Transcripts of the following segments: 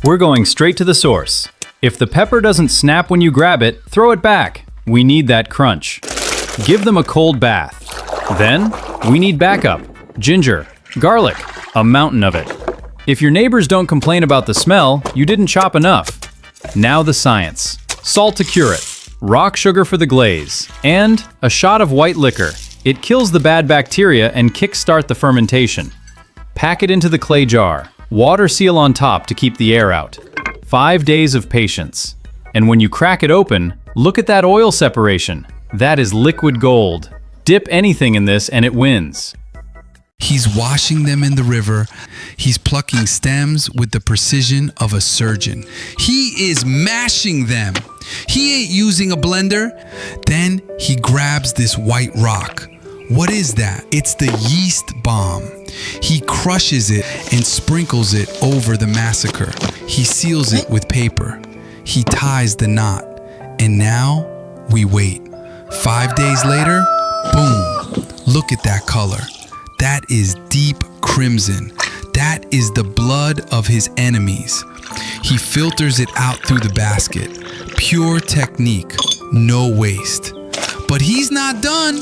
We're going straight to the source. If the pepper doesn't snap when you grab it, throw it back. We need that crunch. Give them a cold bath. Then, we need backup. Ginger, garlic, a mountain of it. If your neighbors don't complain about the smell, you didn't chop enough. Now the science. Salt to cure it, rock sugar for the glaze, and a shot of white liquor. It kills the bad bacteria and kickstart the fermentation. Pack it into the clay jar. Water seal on top to keep the air out. 5 days of patience. And when you crack it open, look at that oil separation. That is liquid gold. Dip anything in this and it wins. He's washing them in the river. He's plucking stems with the precision of a surgeon. He is mashing them. He ain't using a blender. Then he grabs this white rock. What is that? It's the yeast bomb. He crushes it and sprinkles it over the massacre. He seals it with paper. He ties the knot. And now we wait. 5 days later, boom. Look at that color. That is deep crimson. That is the blood of his enemies. He filters it out through the basket. Pure technique, no waste. But he's not done.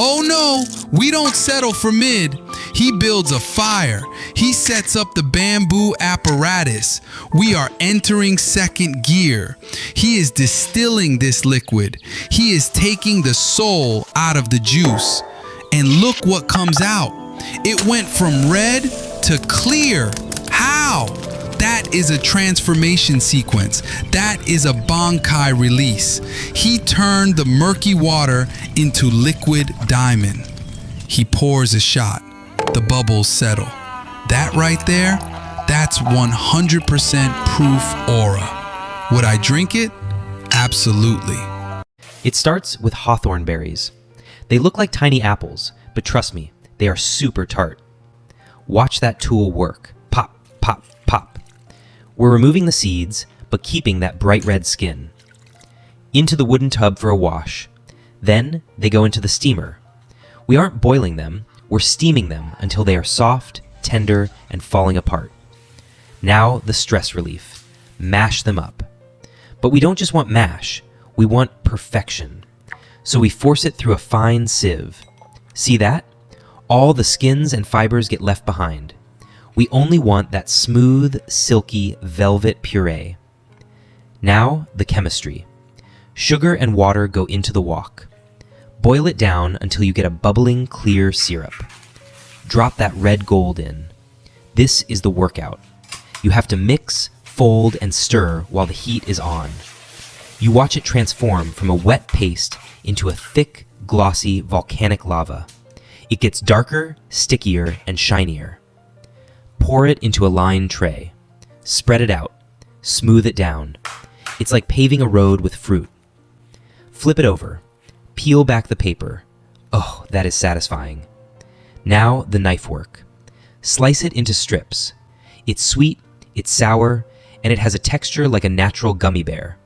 Oh no, we don't settle for mid. He builds a fire. He sets up the bamboo apparatus. We are entering second gear. He is distilling this liquid. He is taking the soul out of the juice. And look what comes out. It went from red to clear. How? That is a transformation sequence. That is a Bankai release. He turned the murky water into liquid diamond. He pours a shot. The bubbles settle. That right there, that's 100% proof aura. Would I drink it? Absolutely. It starts with hawthorn berries. They look like tiny apples, but trust me, they are super tart. Watch that tool work. Pop, pop, pop. We're removing the seeds, but keeping that bright red skin. Into the wooden tub for a wash. Then they go into the steamer. We aren't boiling them, we're steaming them until they are soft, tender, and falling apart. Now the stress relief. Mash them up. But we don't just want mash, we want perfection. So we force it through a fine sieve. See that? All the skins and fibers get left behind. We only want that smooth, silky, velvet puree. Now, the chemistry. Sugar and water go into the wok. Boil it down until you get a bubbling, clear syrup. Drop that red gold in. This is the workout. You have to mix, fold, and stir while the heat is on. You watch it transform from a wet paste into a thick, glossy, volcanic lava. It gets darker, stickier, and shinier. Pour it into a lined tray. Spread it out. Smooth it down. It's like paving a road with fruit. Flip it over. Peel back the paper. Oh, that is satisfying. Now the knife work. Slice it into strips. It's sweet, it's sour, and it has a texture like a natural gummy bear.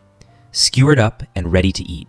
Skewer it up and ready to eat.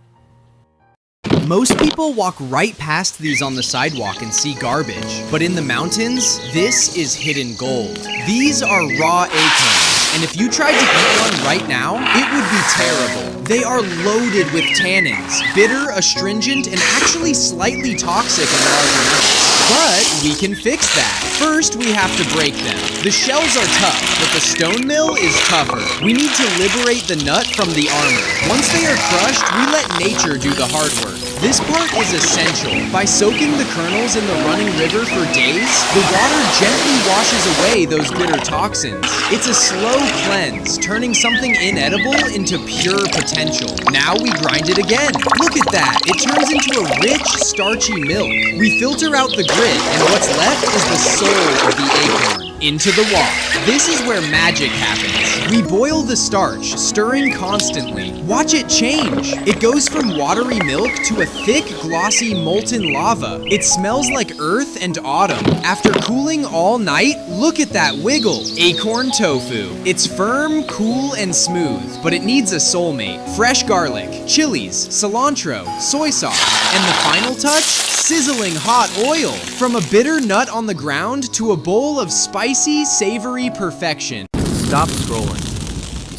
Most people walk right past these on the sidewalk and see garbage, but in the mountains, this is hidden gold. These are raw acorns, and if you tried to eat one right now, it would be terrible. They are loaded with tannins, bitter, astringent, and actually slightly toxic in large amounts. But we can fix that. First, we have to break them. The shells are tough, but the stone mill is tougher. We need to liberate the nut from the armor. Once they are crushed, we let nature do the hard work. This part is essential. By soaking the kernels in the running river for days, the water gently washes away those bitter toxins. It's a slow cleanse, turning something inedible into pure potential. Now we grind it again. Look at that. It turns into a rich, starchy milk. We filter out the grit, and what's left is the soul of the acorn. Into the wok. This is where magic happens. We boil the starch, stirring constantly. Watch it change. It goes from watery milk to a thick, glossy, molten lava. It smells like earth and autumn. After cooling all night, look at that wiggle. Acorn tofu. It's firm, cool, and smooth, but it needs a soulmate. Fresh garlic, chilies, cilantro, soy sauce, and the final touch? Sizzling hot oil. From a bitter nut on the ground to a bowl of spicy, savory perfection. Stop scrolling.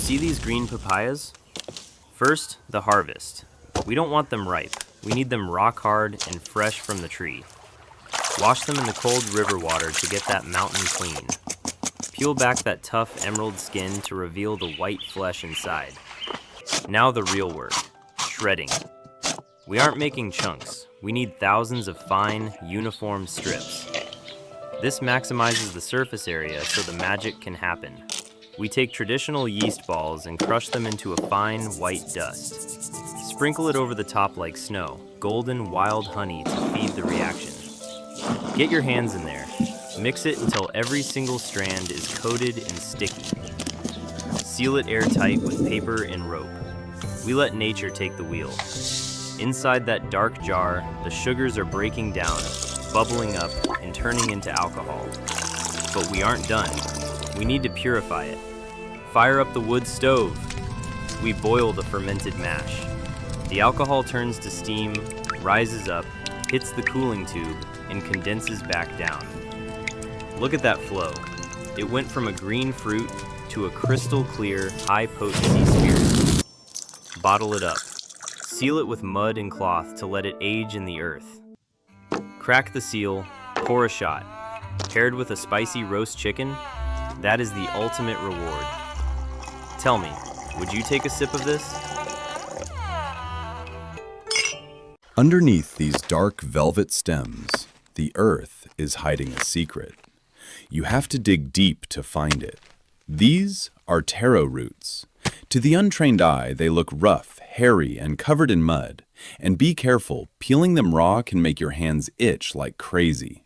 See these green papayas? First, the harvest. We don't want them ripe. We need them rock hard and fresh from the tree. Wash them in the cold river water to get that mountain clean. Peel back that tough emerald skin to reveal the white flesh inside. Now the real work, shredding. We aren't making chunks. We need thousands of fine, uniform strips. This maximizes the surface area so the magic can happen. We take traditional yeast balls and crush them into a fine, white dust. Sprinkle it over the top like snow, golden wild honey to feed the reaction. Get your hands in there. Mix it until every single strand is coated and sticky. Seal it airtight with paper and rope. We let nature take the wheel. Inside that dark jar, the sugars are breaking down, bubbling up, and turning into alcohol. But we aren't done. We need to purify it. Fire up the wood stove. We boil the fermented mash. The alcohol turns to steam, rises up, hits the cooling tube, and condenses back down. Look at that flow. It went from a green fruit to a crystal clear, high-potency spirit. Bottle it up. Seal it with mud and cloth to let it age in the earth. Crack the seal, pour a shot. Paired with a spicy roast chicken, that is the ultimate reward. Tell me, would you take a sip of this? Underneath these dark velvet stems, the earth is hiding a secret. You have to dig deep to find it. These are taro roots. To the untrained eye, they look rough, hairy, and covered in mud. And be careful, peeling them raw can make your hands itch like crazy.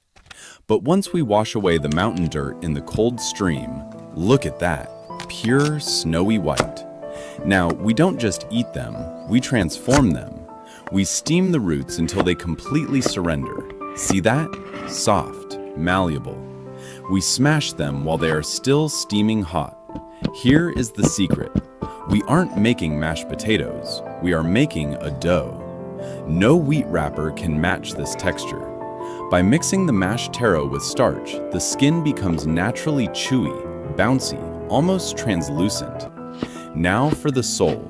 But once we wash away the mountain dirt in the cold stream, look at that, pure snowy white. Now, we don't just eat them, we transform them. We steam the roots until they completely surrender. See that? Soft, malleable. We smash them while they are still steaming hot. Here is the secret. We aren't making mashed potatoes, we are making a dough. No wheat wrapper can match this texture. By mixing the mashed taro with starch, the skin becomes naturally chewy, bouncy, almost translucent. Now for the soul.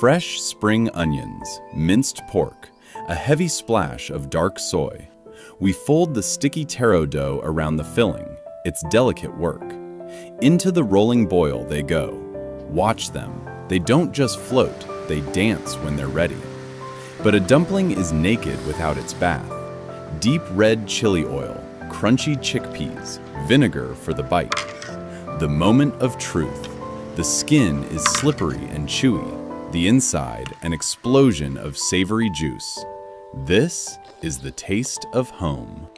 Fresh spring onions, minced pork, a heavy splash of dark soy. We fold the sticky taro dough around the filling. It's delicate work. Into the rolling boil they go. Watch them. They don't just float, they dance when they're ready. But a dumpling is naked without its bath. Deep red chili oil, crunchy chickpeas, vinegar for the bite. The moment of truth. The skin is slippery and chewy. The inside, an explosion of savory juice. This is the taste of home.